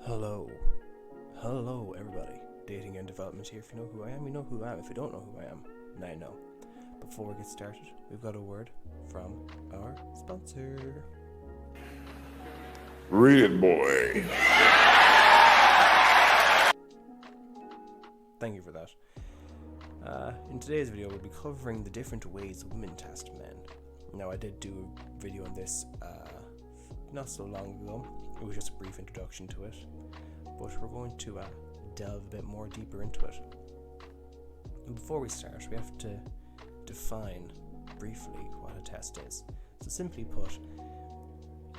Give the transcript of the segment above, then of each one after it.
Hello. Hello, everybody. Dating and development here. If you know who I am, you know who I am. If you don't know who I am, now you know. Before we get started, we've got a word from our sponsor. Red Boy. Thank you for that. In today's video, we'll be covering the different ways women test men. Now, I did do a video on this not so long ago. It was just a brief introduction to it, but we're going to delve a bit more deeper into it. And before we start, we have to define briefly what a test is. So simply put,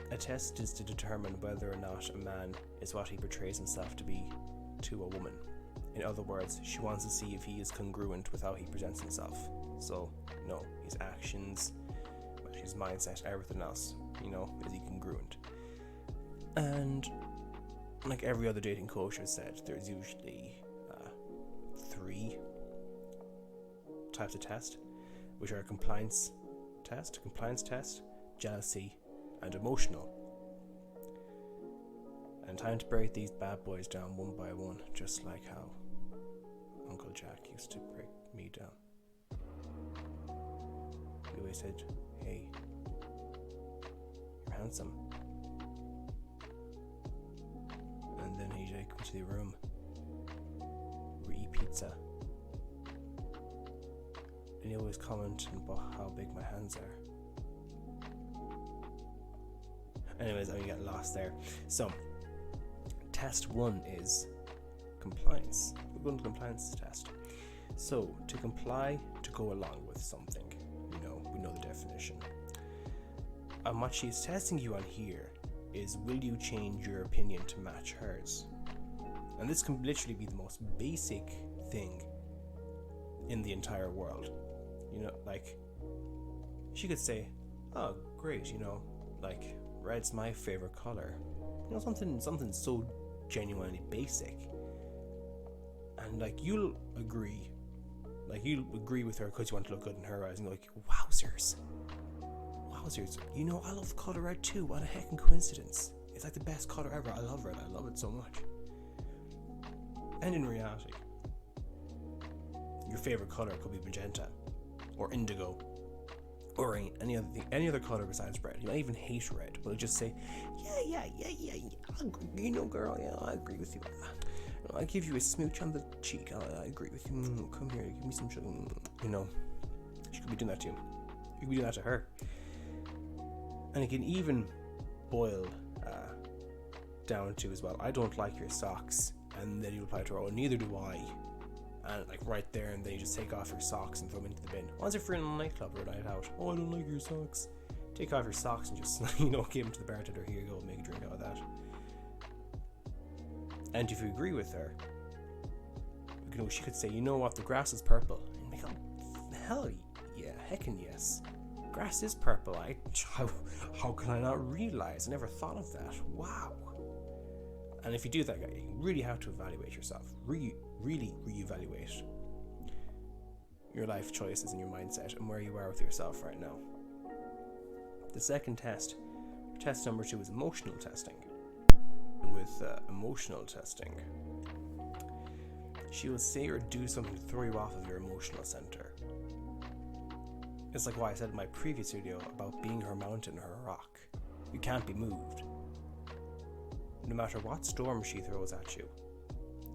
a test is to determine whether or not a man is what he portrays himself to be to a woman. In other words, she wants to see if he is congruent with how he presents himself. So, his actions, his mindset, everything else, is he congruent? And like every other dating coach has said, there's usually three types of test, which are compliance test, jealousy, and emotional. And time to break these bad boys down one by one, just like how Uncle Jack used to break me down. He always said, "Hey, you're handsome." And then he'd come to the room, we eat pizza, and he always commented about how big my hands are. Anyways, I'm gonna get lost there. So, test one is compliance. We're going to the compliance test. So, to comply, to go along with something, we know the definition. And what she's testing you on here is, will you change your opinion to match hers? And this can literally be the most basic thing in the entire world. Like, she could say, "Oh, great, red's my favorite color." Something so genuinely basic. And you'll agree with her because you want to look good in her eyes, and you're like, wowzers, I love color red too. What a heckin' coincidence. It's like the best color ever. I love red. I love it so much. And in reality, your favorite color could be magenta or indigo or any other color besides red. You might even hate red, but just say, yeah, girl, I agree with you. I'll give you a smooch on the cheek. I agree with you. Come here, give me some sugar. She could be doing that to you. You could be doing that to her. And it can even boil down to as well, "I don't like your socks." And then you reply to her, "Oh, neither do I." And right there and then you just take off your socks and throw them into the bin. Once if you're in a nightclub or a night out, "Oh, I don't like your socks." Take off your socks and just, give them to the bartender. "Here you go, make a drink out of that." And if you agree with her, she could say, "You know what, the grass is purple." And you go, "Hell yeah, heckin' yes. Grass is purple. How can I not realize? I never thought of that. Wow." And if you do that, you really have to evaluate yourself. Really reevaluate your life choices and your mindset and where you are with yourself right now. The second test number 2, is emotional testing. With emotional testing, she will say or do something to throw you off of your emotional center. It's like what I said in my previous video about being her mountain or her rock. You can't be moved. No matter what storm she throws at you,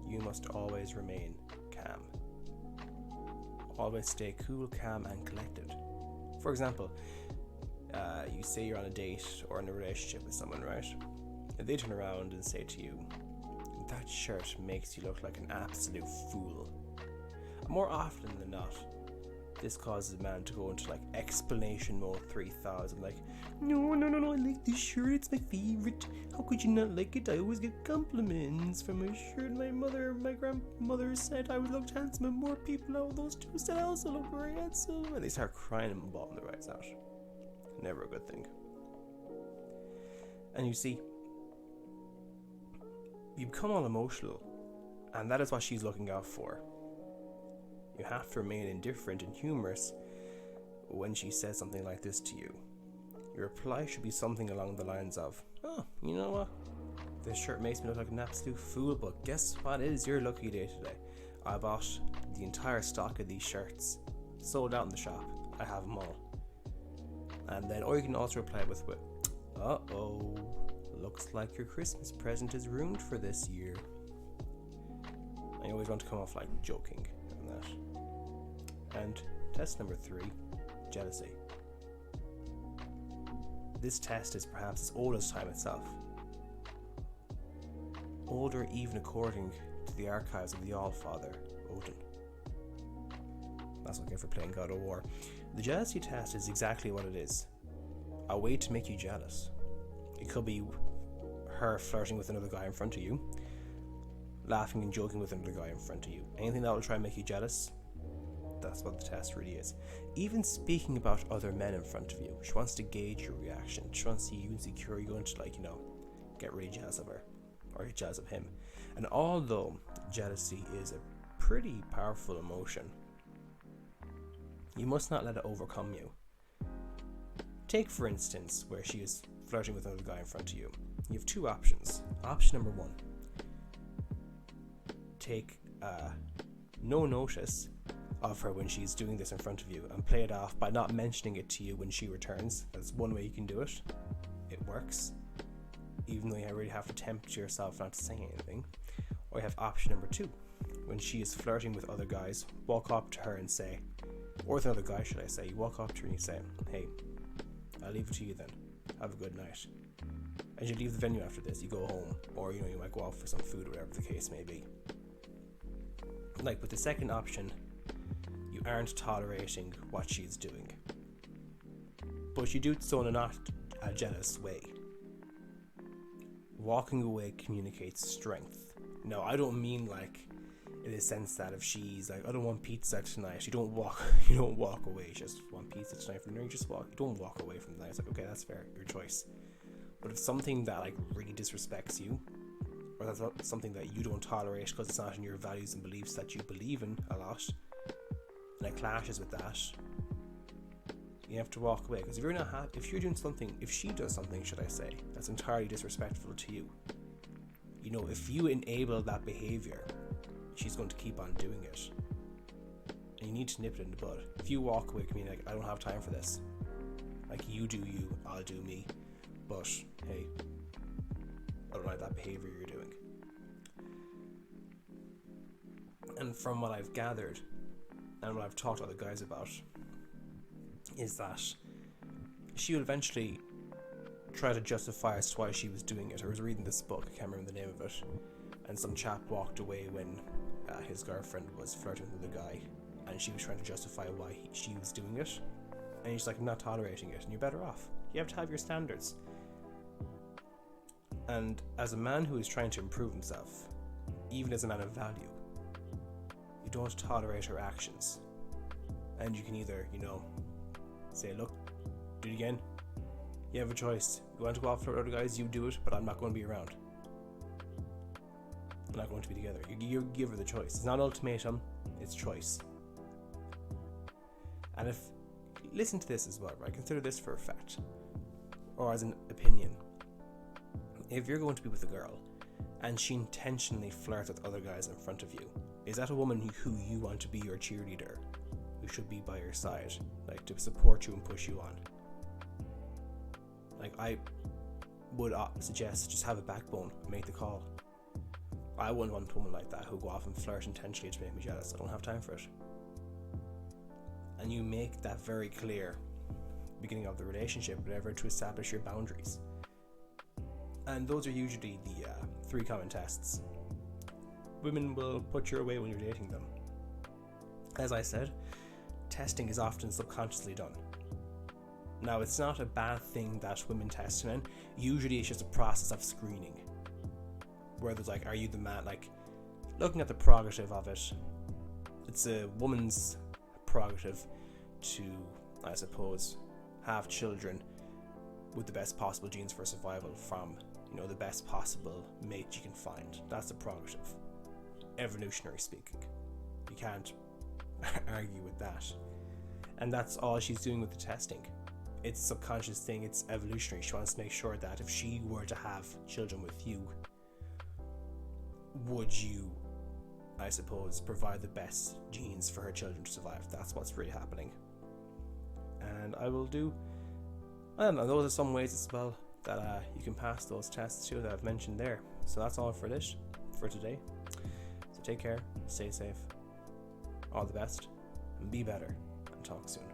you must always remain calm. Always stay cool, calm, and collected. For example, you say you're on a date or in a relationship with someone, right? And they turn around and say to you, "That shirt makes you look like an absolute fool." More often than not, this causes a man to go into explanation mode 3000, no, I like this shirt, it's my favorite. How could you not like it? I always get compliments from my shirt. My grandmother said I looked handsome, and more people out of those two said I also look very handsome. And they start crying and bawling their eyes out. Never a good thing. And you see, you become all emotional, and that is what she's looking out for. You have to remain indifferent and humorous when she says something like this to you. Your reply should be something along the lines of, "Oh, you know what? This shirt makes me look like an absolute fool, but guess what? It is your lucky day today. I bought the entire stock of these shirts, sold out in the shop. I have them all. And then, or you can also reply with, uh-oh, looks like your Christmas present is ruined for this year. I always want to come off like joking and that. And test number 3, jealousy. This test is perhaps as old as time itself. Older even according to the archives of the Allfather, Odin. That's okay for playing God of War. The jealousy test is exactly what it is. A way to make you jealous. It could be her flirting with another guy in front of you, laughing and joking with another guy in front of you. Anything that will try and make you jealous, that's what the test really is. Even speaking about other men in front of you. She wants to gauge your reaction. She wants to see you insecure. You're going to get really jealous of her. Or get jealous of him. And although jealousy is a pretty powerful emotion, you must not let it overcome you. Take for instance where she is flirting with another guy in front of you. You have 2 options. Option number 1. Take no notice of her when she's doing this in front of you and play it off by not mentioning it to you when she returns. That's one way you can do it. It works. Even though you really have to tempt yourself not to say anything. Or you have option number 2. When she is flirting with other guys, walk up to her and say, or with another guy should I say, you walk up to her and you say, hey, I'll leave it to you then. Have a good night. As you leave the venue after this, you go home. Or you might go out for some food, whatever the case may be. Like with the second option, you aren't tolerating what she's doing. But you do so in a not a jealous way. Walking away communicates strength. No, I don't mean like in the sense that if she's like, I don't want pizza tonight, you don't walk away. You just want pizza tonight from there. You don't walk away from that. It's like, okay, that's fair, your choice. But if something that like really disrespects you, or that's not something that you don't tolerate because it's not in your values and beliefs that you believe in a lot, and it clashes with that, you have to walk away. Because if you're not happy, if she does something, should I say, that's entirely disrespectful to you, if you enable that behavior, she's going to keep on doing it, and you need to nip it in the bud. If you walk away, can be like, I don't have time for this. Like, you do you, I'll do me. But hey, I don't like that behavior you're doing. And from what I've gathered and what I've talked to other guys about, is that she would eventually try to justify as to why she was doing it. I was reading this book, I can't remember the name of it, and some chap walked away when his girlfriend was flirting with a guy, and she was trying to justify why she was doing it, and he's like, I'm not tolerating it, and you're better off. You have to have your standards. And as a man who is trying to improve himself, even as a man of value, you don't tolerate her actions. And you can either, say, look, do it again. You have a choice. You want to go off for other guys, you do it, but I'm not going to be around. We're not going to be together. You give her the choice. It's not ultimatum, it's choice. And listen to this as well, right? Consider this for a fact, or as an opinion. If you're going to be with a girl and she intentionally flirts with other guys in front of you, is that a woman who you want to be your cheerleader, who should be by your side, like to support you and push you on? Like, I would suggest just have a backbone, make the call. I wouldn't want a woman like that who go off and flirt intentionally to make me jealous. I don't have time for it. And you make that very clear beginning of the relationship, whatever, to establish your boundaries. And those are usually the 3 common tests. Women will put you away when you're dating them. As I said, testing is often subconsciously done. Now, it's not a bad thing that women test men. Usually it's just a process of screening, where there's like, are you the man? Like, looking at the prerogative of it, it's a woman's prerogative to, I suppose, have children with the best possible genes for survival from, the best possible mate you can find. That's the prerogative, evolutionary speaking. You can't argue with that. And that's all she's doing with the testing. It's a subconscious thing, it's evolutionary. She wants to make sure that if she were to have children with you, would you, I suppose, provide the best genes for her children to survive? That's what's really happening. And I don't know, those are some ways as well that you can pass those tests too that I've mentioned there. So that's all for today. So take care, stay safe, all the best, and be better, and talk soon.